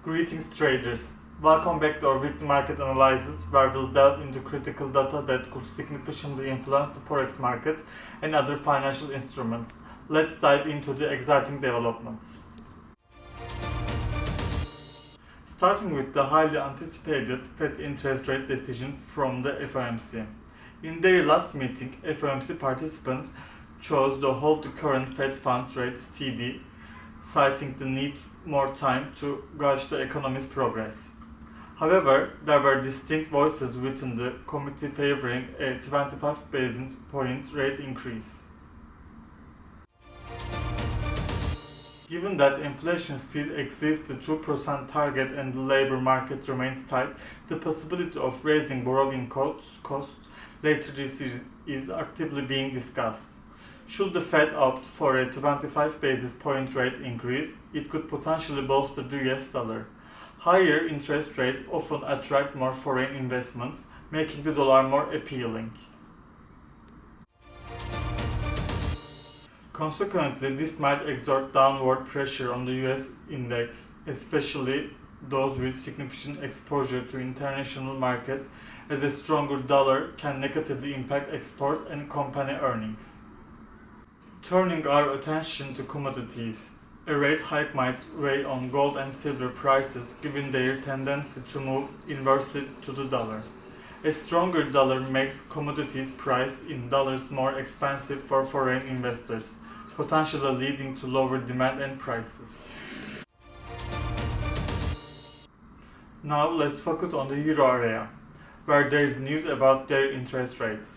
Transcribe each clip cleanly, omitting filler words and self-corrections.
Greetings traders. Welcome back to our weekly market analysis where we'll delve into critical data that could significantly influence the forex market and other financial instruments. Let's dive into the exciting developments. Starting with the highly anticipated Fed interest rate decision from the FOMC. In their last meeting, FOMC participants chose to hold the current Fed funds rate steady, citing the need more time to gauge the economy's progress. However, there were distinct voices within the committee favoring a 25 basis points rate increase. Given that inflation still exceeds the 2% target and the labor market remains tight, the possibility of raising borrowing costs later this year is actively being discussed. Should the Fed opt for a 25 basis point rate increase, it could potentially bolster the US dollar. Higher interest rates often attract more foreign investments, making the dollar more appealing. Consequently, this might exert downward pressure on the US index, especially those with significant exposure to international markets, as a stronger dollar can negatively impact export and company earnings. Turning our attention to commodities, a rate hike might weigh on gold and silver prices given their tendency to move inversely to the dollar. A stronger dollar makes commodities priced in dollars more expensive for foreign investors, potentially leading to lower demand and prices. Now let's focus on the euro area, where there is news about their interest rates.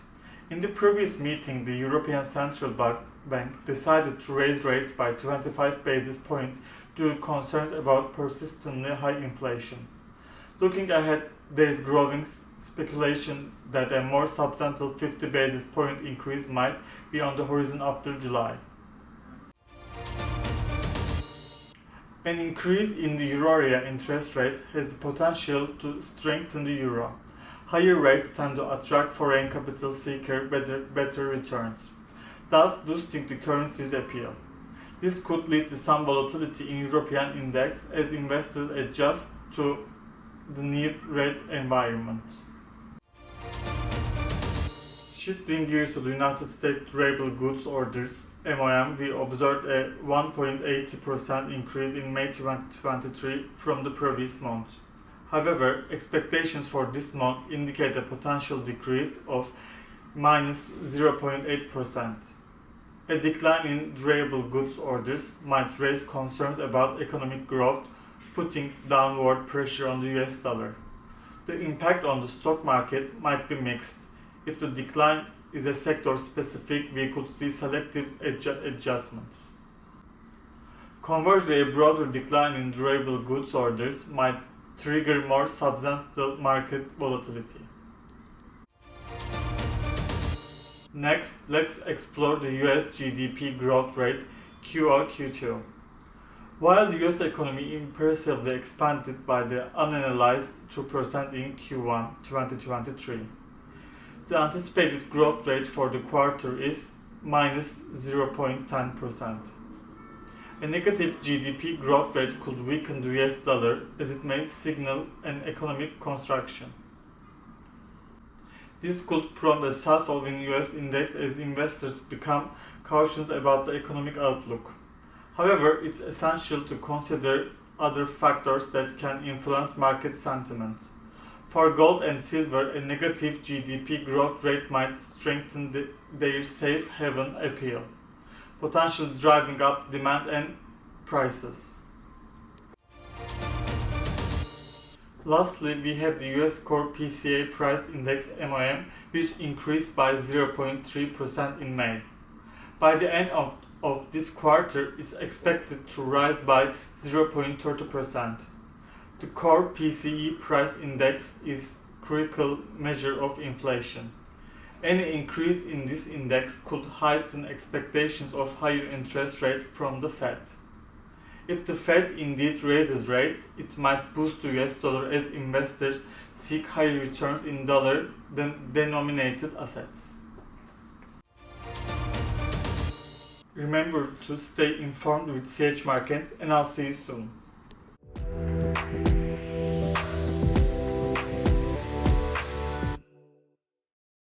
In the previous meeting, the European Central Bank decided to raise rates by 25 basis points due to concerns about persistently high inflation. Looking ahead, there is growing speculation that a more substantial 50 basis point increase might be on the horizon after July. An increase in the euro area interest rate has the potential to strengthen the euro. Higher rates tend to attract foreign capital seeking better returns, thus boosting the currency's appeal. This could lead to some volatility in European index as investors adjust to the new rate environment. Shifting gears to the United States durable goods orders, MoM, we observed a 1.80% increase in May 2023 from the previous month. However, expectations for this month indicate a potential decrease of minus 0.8%. A decline in durable goods orders might raise concerns about economic growth, putting downward pressure on the US dollar. The impact on the stock market might be mixed. If the decline is a sector specific, we could see selective adjustments. Conversely, a broader decline in durable goods orders might trigger more substantial market volatility. Next, let's explore the US GDP growth rate QoQ2. While the US economy impressively expanded by the unanalyzed 2% in Q1 2023, the anticipated growth rate for the quarter is minus 0.10%. A negative GDP growth rate could weaken the US dollar as it may signal an economic contraction. This could prompt a sell-off in US index as investors become cautious about the economic outlook. However, it's essential to consider other factors that can influence market sentiment. For gold and silver, a negative GDP growth rate might strengthen their safe haven appeal, potentially driving up demand and prices. Lastly, we have the US Core PCE Price Index MoM, which increased by 0.3% in May. By the end of this quarter, it's expected to rise by 0.30%. The Core PCE Price Index is a critical measure of inflation. Any increase in this index could heighten expectations of higher interest rates from the Fed. If the Fed indeed raises rates, it might boost the US dollar as investors seek higher returns in dollar-denominated assets. Remember to stay informed with CH Markets, and I'll see you soon.